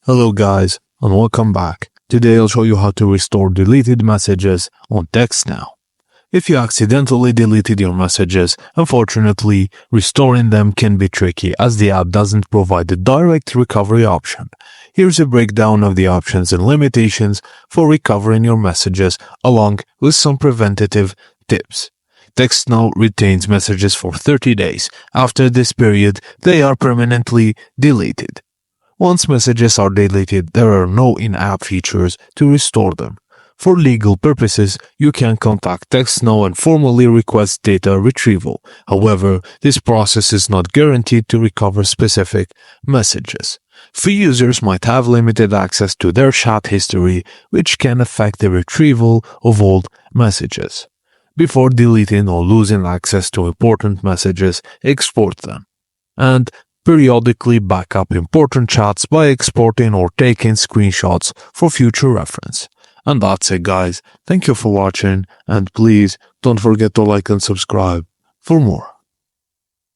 Hello guys, and welcome back. Today I'll show you how to restore deleted messages on TextNow. If you accidentally deleted your messages, unfortunately, restoring them can be tricky as the app doesn't provide a direct recovery option. Here's a breakdown of the options and limitations for recovering your messages along with some preventative tips. TextNow retains messages for 30 days. After this period, they are permanently deleted. Once messages are deleted, there are no in-app features to restore them. For legal purposes, you can contact TextNow and formally request data retrieval. However, this process is not guaranteed to recover specific messages. Free users might have limited access to their chat history, which can affect the retrieval of old messages. Before deleting or losing access to important messages, export them. And periodically back up important chats by exporting or taking screenshots for future reference. And that's it guys. Thank you for watching and please don't forget to like and subscribe for more.